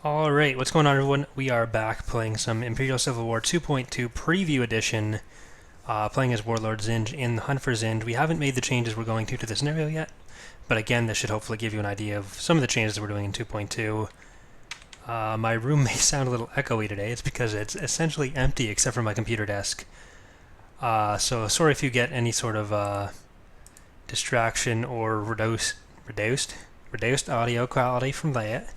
Alright, what's going on everyone? We are back playing some Imperial Civil War 2.2 Preview Edition, playing as Warlord Zsinj in the Hunt for Zsinj. We haven't made the changes we're going to the scenario yet, but again, this should hopefully give you an idea of some of the changes we're doing in 2.2. My room may sound a little echoey today. It's because it's essentially empty except for my computer desk. So sorry if you get any sort of distraction or reduced audio quality from that.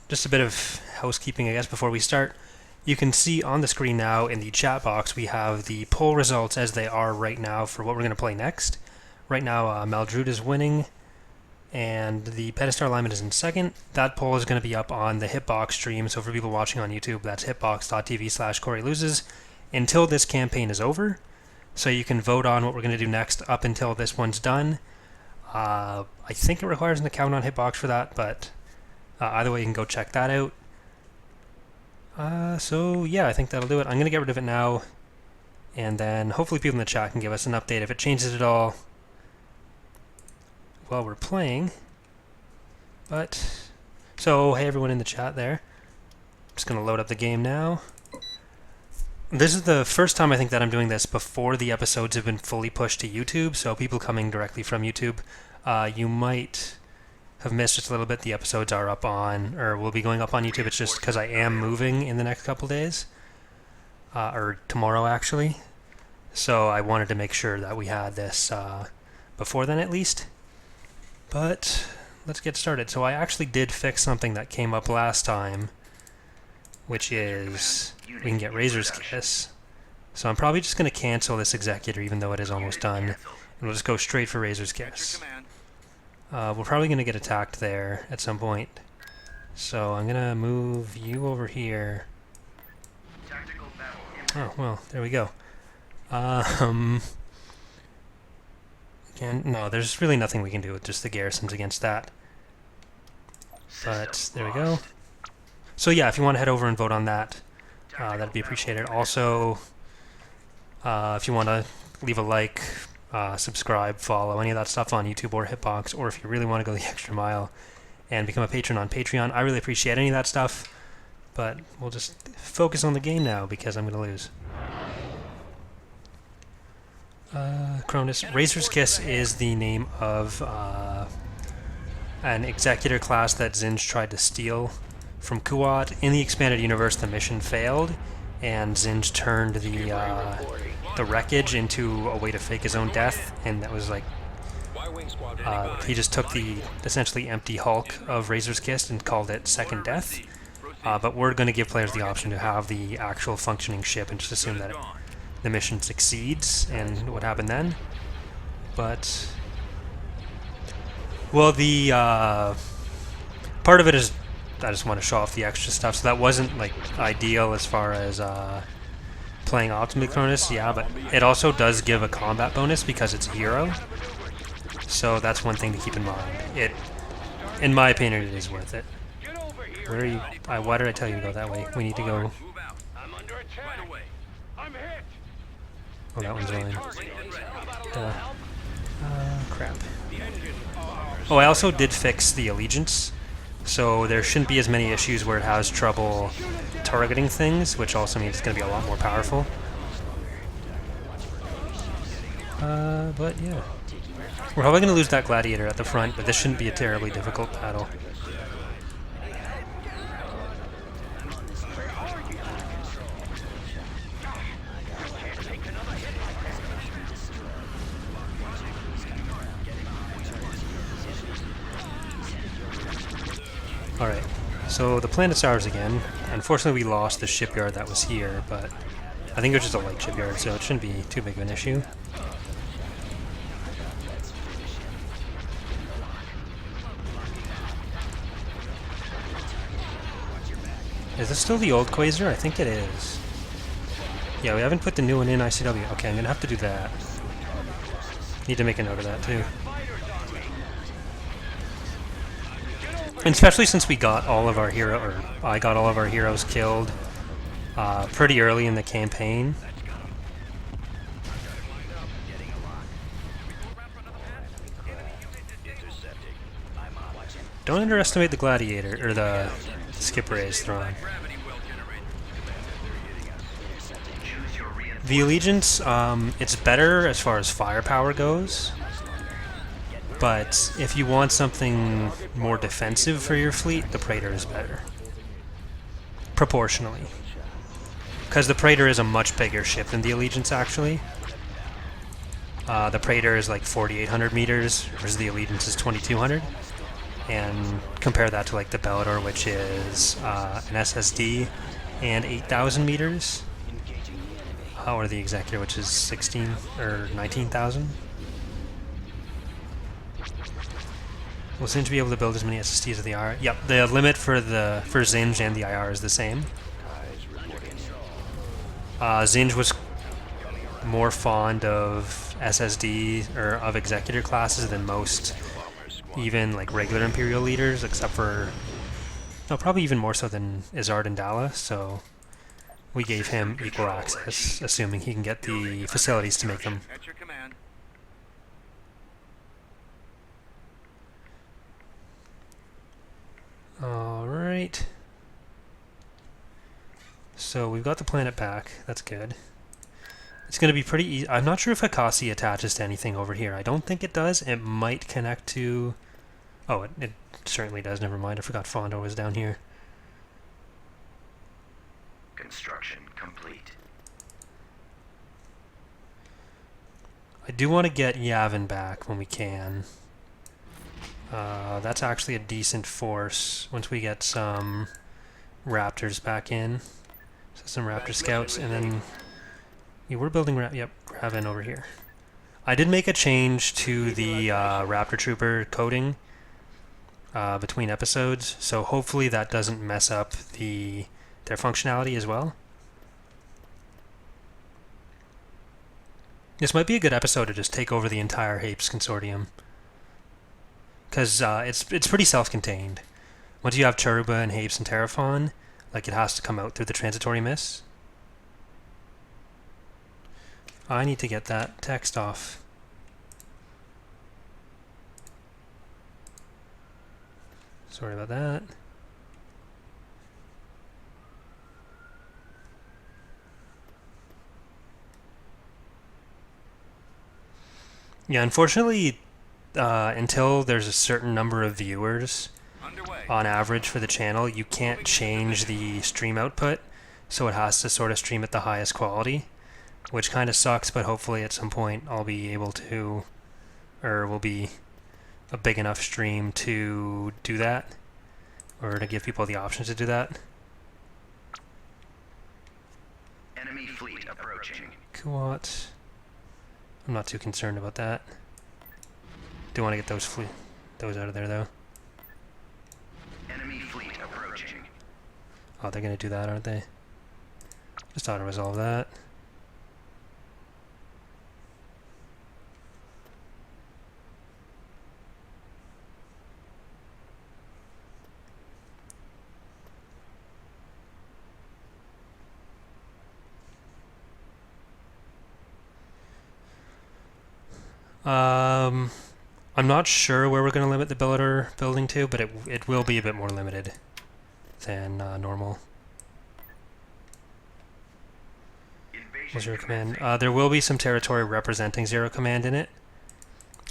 Just a bit of housekeeping, I guess, before we start. You can see on the screen now in the chat box we have the poll results as they are right now for what we're going to play next. Right now, Maldrud is winning, and the Pedestar alignment is in second. That poll is going to be up on the Hitbox stream, so for people watching on YouTube, that's hitbox.tv/CoreyLoses until this campaign is over. So you can vote on what we're going to do next up until this one's done. I think it requires an account on Hitbox for that, but either way, you can go check that out. So yeah, I think that'll do it. I'm going to get rid of it now, and then hopefully people in the chat can give us an update if it changes at all while we're playing. But, so hey everyone in the chat there. I'm just going to load up the game now. This is the first time I think that I'm doing this before the episodes have been fully pushed to YouTube, so people coming directly from YouTube, you might have missed just a little bit. The episodes are up on, or will be going up on YouTube. It's just because I am moving in the next couple days, or tomorrow actually. So I wanted to make sure that we had this before then at least. But let's get started. So I actually did fix something that came up last time, which is we can get Razor's Kiss. So I'm probably just going to cancel this Executor even though it is almost done, and we'll just go straight for Razor's Kiss. We're probably going to get attacked there at some point. So I'm going to move you over here. Oh, well, there we go. Again, no, there's really nothing we can do with just the garrisons against that. But there we go. So yeah, if you want to head over and vote on that, that'd be appreciated. Also, if you want to leave a like, subscribe, follow, any of that stuff on YouTube or Hitbox, or if you really want to go the extra mile and become a patron on Patreon, I really appreciate any of that stuff, but we'll just focus on the game now because I'm going to lose. Cronus. Razor's Kiss is the name of an Executor class that Zsinj tried to steal from Kuat. In the expanded universe, the mission failed, and Zsinj turned the wreckage into a way to fake his own death, and that was like he just took the essentially empty hulk of Razor's Kiss and called it Second Death. But we're going to give players the option to have the actual functioning ship and just assume that the mission succeeds and what happened then. But well, the part of it is I just want to show off the extra stuff, so that wasn't like ideal as far as playing optimally Cronus, yeah, but it also does give a combat bonus because it's a hero, so that's one thing to keep in mind. In my opinion, it is worth it. Where are you? Why did I tell you to go that way? We need to go. Oh, that one's mine. Crap. Oh, I also did fix the allegiance, so there shouldn't be as many issues where it has trouble targeting things, which also means it's going to be a lot more powerful. But yeah. We're probably going to lose that Gladiator at the front, but this shouldn't be a terribly difficult battle. Alright, so the planet's ours again. Unfortunately we lost the shipyard that was here, but I think it was just a light shipyard, so it shouldn't be too big of an issue. Is this still the old Quasar? I think it is. Yeah, we haven't put the new one in ICW. Okay, I'm gonna have to do that. Need to make a note of that too. And especially since we got all of our I got all of our heroes killed pretty early in the campaign. Don't underestimate the gladiator, or the skip rays Thrawn. The Allegiance, it's better as far as firepower goes, but if you want something more defensive for your fleet, the Praetor is better. Proportionally. Because the Praetor is a much bigger ship than the Allegiance, actually. The Praetor is like 4,800 meters, whereas the Allegiance is 2,200. And compare that to like the Bellator, which is an SSD and 8,000 meters. Or the Executor, which is 16 or 19,000. Will Zsinj be able to build as many SSDs as the IR? Yep, the limit for Zsinj and the IR is the same. Zsinj was more fond of SSD or of Executor classes than most, even like regular Imperial leaders, except for probably even more so than Izzard and Dalla. So we gave him equal access, assuming he can get the facilities to make them. Alright. So we've got the planet back. That's good. It's going to be pretty easy. I'm not sure if Akasi attaches to anything over here. I don't think it does. It might connect to... Oh, it certainly does. Never mind. I forgot Fondo was down here. Construction complete. I do want to get Yavin back when we can. That's actually a decent force once we get some Raptors back in. So some Raptor scouts, and then yeah, we're building Yavin over here. I did make a change to the Raptor Trooper coding between episodes, so hopefully that doesn't mess up their functionality as well. This might be a good episode to just take over the entire Hapes Consortium, because it's pretty self-contained. Once you have Cheruba and Hapes and Terraphon, like, it has to come out through the transitory mists. I need to get that text off. Sorry about that. Yeah, unfortunately, until there's a certain number of viewers on average for the channel, you can't change the stream output, so it has to sort of stream at the highest quality, which kind of sucks, but hopefully at some point I'll be able to, or will be a big enough stream to do that, or to give people the option to do that. Enemy fleet approaching. Kuat. I'm not too concerned about that. Do want to get those out of there though. Enemy fleet approaching. Oh, they're gonna do that, aren't they? Just auto resolve that. I'm not sure where we're going to limit the Bellator building to, but it will be a bit more limited than normal. Zero Command. There will be some territory representing Zero Command in it.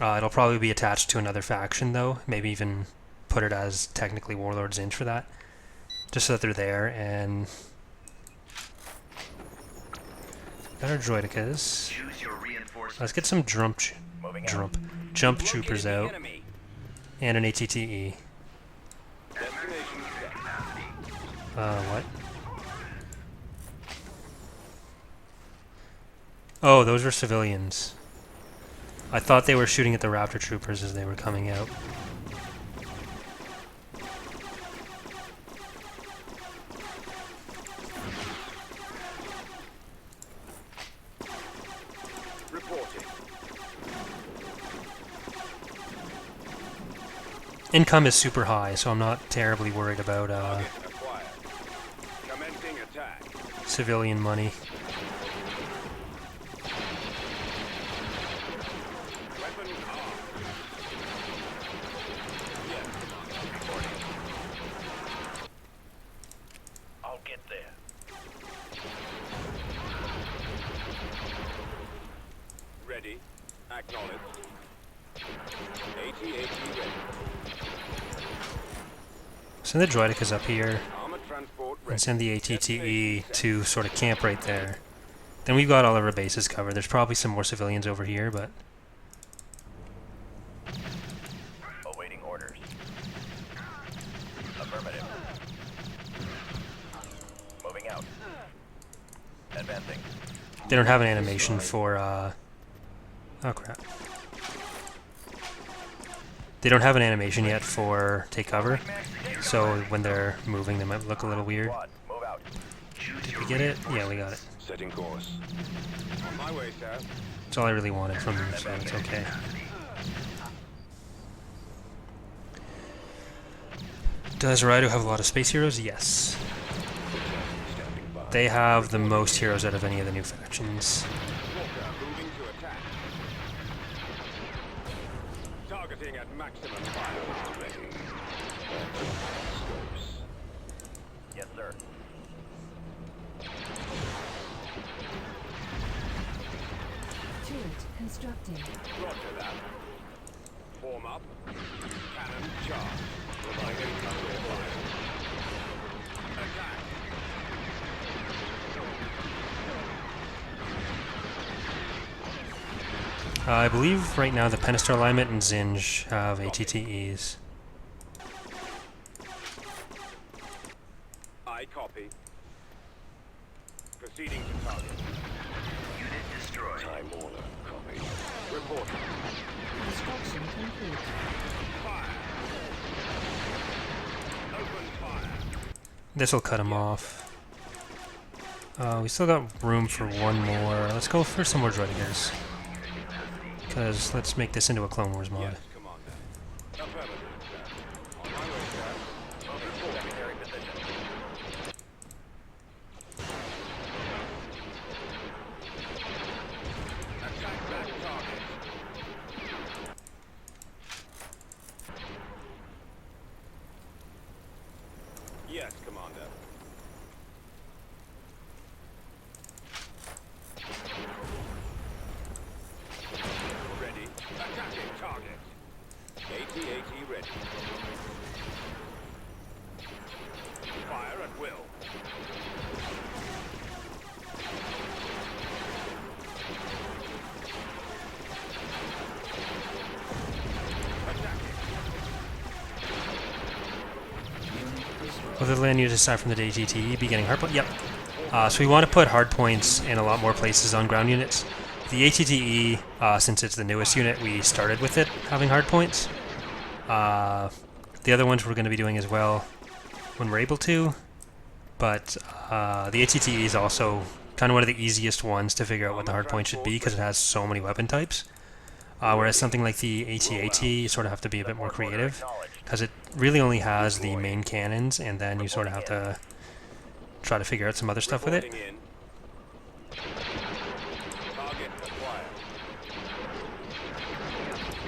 It'll probably be attached to another faction, though. Maybe even put it as technically Warlord Zsinj for that. Just so that they're there, and... Got our Droidicas. Let's get some jump troopers out, and an ATTE. What? Oh, those were civilians. I thought they were shooting at the Raptor troopers as they were coming out. Income is super high, so I'm not terribly worried about civilian money. Acknowledged. AT-AT ready. Send the droidicas up here Armored transport and ready. send the ATTE to sort of camp right there. Then we've got all of our bases covered. There's probably some more civilians over here, but Awaiting orders. Affirmative. Moving out. Advancing. they don't have an animation for, oh crap. They don't have an animation yet for take cover, so when they're moving they might look a little weird. Squad, move out. Did we get it? Yeah, we got it. Setting course. On my way, sir. That's all I really wanted from them, so it's okay. Does Raido have a lot of space heroes? Yes. Standing by. They have the most heroes out of any of the new factions. Walker moving to attack. Targeting at maximum fire. Ready. Scopes. Yes, sir. Turret constructing. Roger that. Form up. Cannon charge. Providing cover fire. Attack. I believe right now the Pentastar alignment and Zsinj have ATTEs. I copy. Proceeding to target. Unit destroyed. Time order. Copy. Reporting. Construction complete. Fire. Open fire. This will cut him off. We still got room for one more. Let's go for some more droidicas. Because let's make this into a Clone Wars mod. Yes, Commander. Affirmative, sir. On my way, sir. Moving to secondary position. Attack that target. Yes, Commander. Ready. Attacking target. AT-AT ready. Fire at will. Attacking. Will the land units aside from the ATTE be getting hardpoint? Yep. So we want to put hardpoints in a lot more places on ground units. The ATTE, since it's the newest unit, we started with it having hardpoints. The other ones we're going to be doing as well when we're able to. But the ATTE is also kind of one of the easiest ones to figure out what the hardpoint should be because it has so many weapon types. Whereas something like the AT-AT, you sort of have to be a bit more creative because it really only has the main cannons, and then you sort of have to try to figure out some other stuff with it. Reporting in. Target acquired.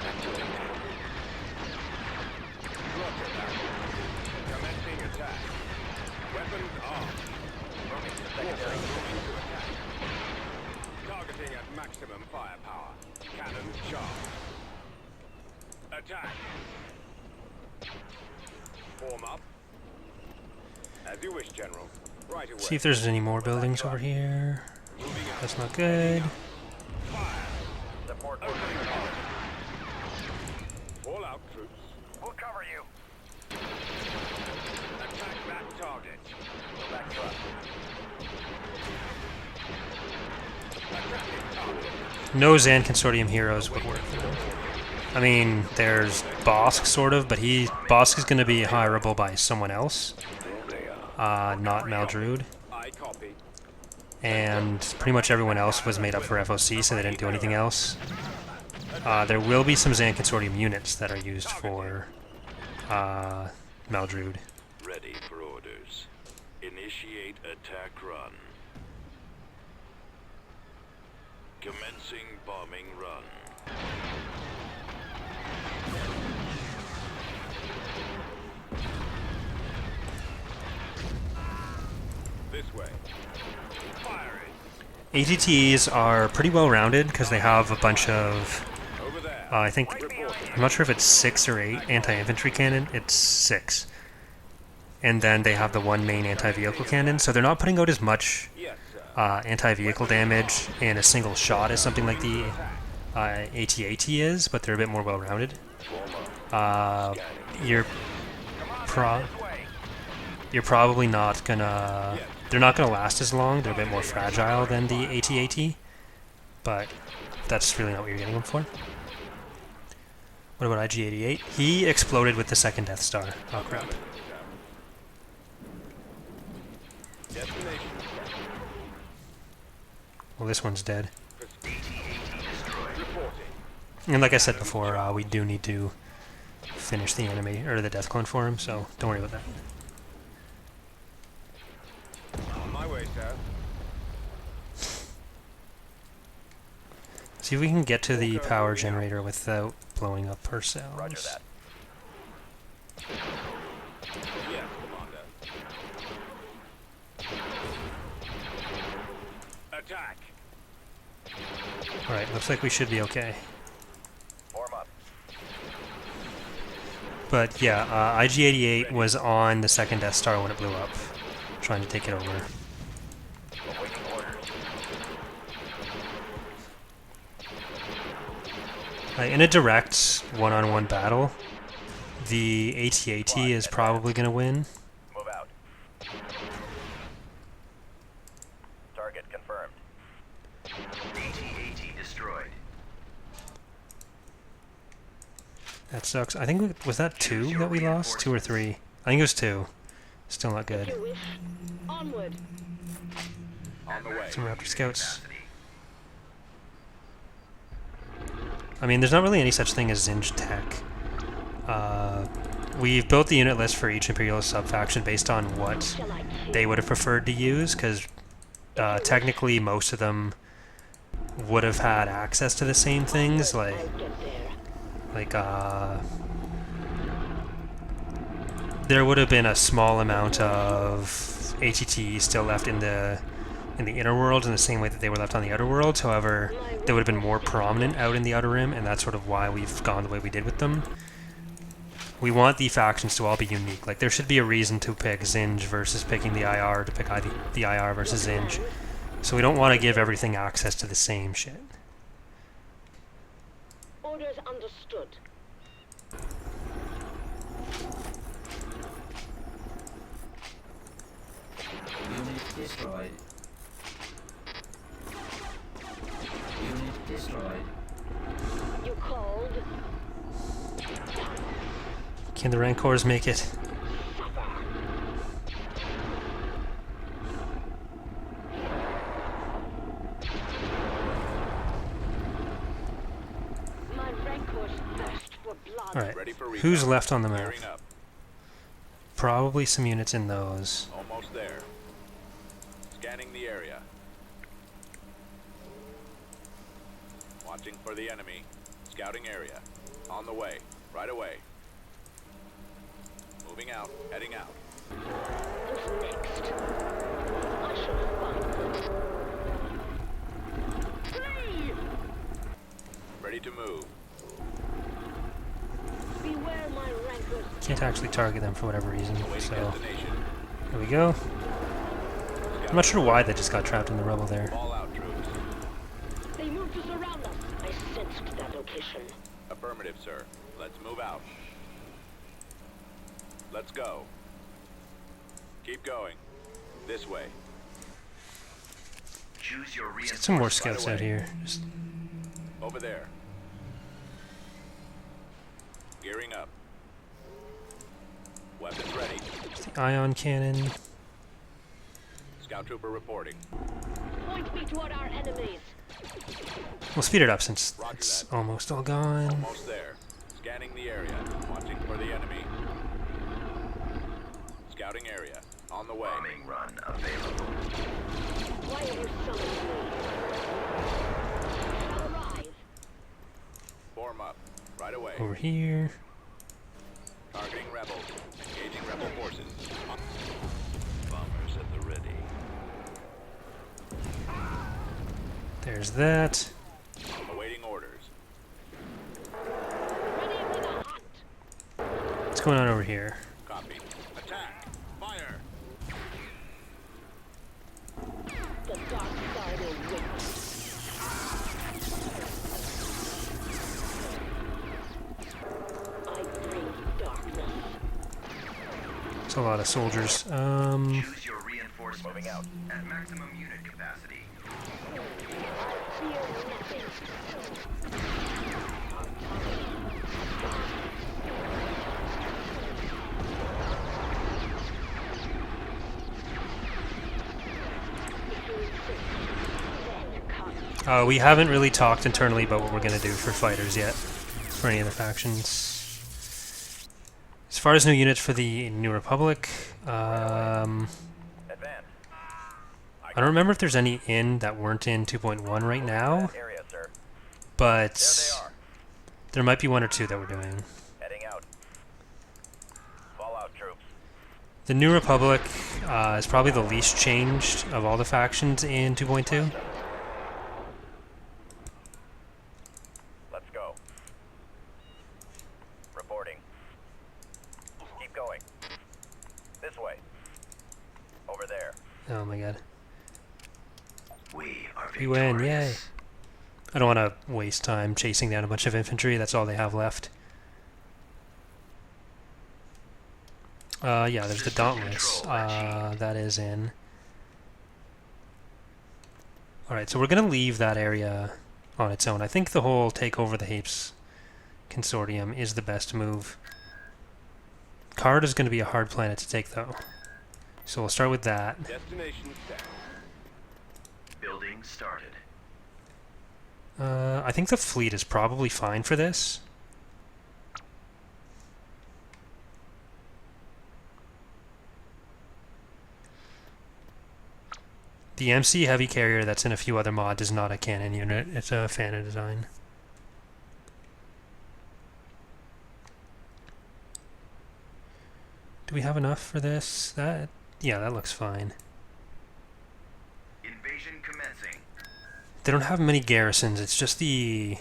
Activating. Roger that. Commencing attack. Weapons armed. Moving to Walker secondary moving to attack. Targeting at maximum firepower. Cannon charge. Attack. Form up. As you wish, General. Right away. See if there's any more buildings over here. Moving out. That's not good. Fire. support. Opening fire. All out troops. We'll cover you. Attack that target. We'll back you up. Attacking target. No Zan Consortium heroes would work for them. I mean, there's Bosk, sort of, but Bosk is going to be hireable by someone else, There they are. not Maldrude. I copy. And pretty much everyone else was made up for FOC, so they didn't do anything else. There will be some Zan Consortium units that are used for Maldrude. Ready for orders. Initiate attack run. Commencing bombing run. This way. Firing. ATTs are pretty well rounded because they have a bunch of I think, I'm not sure if it's 6 or 8 anti-infantry cannon. It's 6. And then they have the one main anti-vehicle cannon, so they're not putting out as much Yes, sir. anti-vehicle damage in a single shot as something like the AT-AT is, but they're a bit more well-rounded. You're probably not gonna... They're not gonna last as long. They're a bit more fragile than the AT-AT, but that's really not what you're getting them for. What about IG-88? He exploded with the second Death Star. Oh crap. Destination. Well, this one's dead. Reporting. And like I said before, we do need to finish the enemy, or the Death Clone for him, so don't worry about that. On my way, sir. See if we can get to the power generator without blowing up ourselves. Roger that. Yes, Commander. Attack. Alright, looks like we should be okay. Form up. But yeah, IG-88 was on the second Death Star when it blew up, trying to take it over. Awaiting orders. In a direct one-on-one battle, the AT-AT is probably going to win. Move out. Target confirmed. AT-AT destroyed. That sucks. I think, was that 2 that we lost? 2 or 3? I think it was 2. Still not good. Onward. On the way. Some Raptor Scouts. I mean, there's not really any such thing as Zsinj tech. We've built the unit list for each Imperial sub-faction based on what they would have preferred to use, because technically most of them would have had access to the same things, like there would have been a small amount of ATT still left in the inner world in the same way that they were left on the outer world. However, they would have been more prominent out in the outer rim, and that's sort of why we've gone the way we did with them. We want the factions to all be unique. Like, there should be a reason to pick Zsinj versus picking the IR, to pick the IR versus Zsinj. So we don't want to give everything access to the same shit. Orders understood. Unit destroyed. Unit destroyed. You called? Can the Rancors make it? My rancors thirst for blood. Alright, Ready for recon. who's left on the map? Gearing up. Probably some units in those. Almost there. Scanning the area. Watching for the enemy. Scouting area. On the way. Right away. Moving out. Heading out. Who's next? I shall find them. Flee! Ready to move. Beware my rancors. Can't actually target them for whatever reason, Awaiting so destination. there we go. I'm not sure why they just got trapped in the rubble there. Fall out, troops. They moved to surround us. I sensed that location. Affirmative, sir. Let's move out. Let's go. Keep going. This way. Choose your Let's get some more reinforcements. scouts out here. Just Over there. Gearing up. Weapons ready. the ion cannon. Scout trooper reporting. Point me toward our enemies. We'll speed it up since Roger it's that. almost all gone. Almost there. Scanning the area. Watching for the enemy. Scouting area. On the way. Bombing run available. Why have you summoned me? Shall arrive. Form up. Right away. Over here. Targeting rebels. Engaging rebel forces. Bombers at the ready. There's that. Awaiting orders. going on over here? Copy. Attack. Fire. The dark side awaits. I bring darkness. It's a lot of soldiers. Choose your reinforcements. Moving out. At maximum unit capacity. Fear nothing. We haven't really talked internally about what we're going to do for fighters yet, for any of the factions. As far as new units for the New Republic, Advance. I don't remember if there's any in that weren't in 2.1 right now, That area, sir. but There they are. there might be one or two that we're doing. Heading out. Fallout troops. The New Republic is probably the least changed of all the factions in 2.2. Let's go. Reporting. Keep going. This way. Over there. Oh my god. We are We win, yay. victorious. I don't want to waste time chasing down a bunch of infantry, that's all they have left. Yeah, there's the Dauntless. That is in. Alright, so we're going to leave that area on its own. I think the whole take over the Hapes consortium is the best move. Card is going to be a hard planet to take, though. So we'll start with that. Destination set. Building started. I think the fleet is probably fine for this. The MC heavy carrier that's in a few other mods is not a cannon unit, it's a fan of design. Do we have enough for this? Yeah, that looks fine. Invasion commencing. They don't have many garrisons, it's just the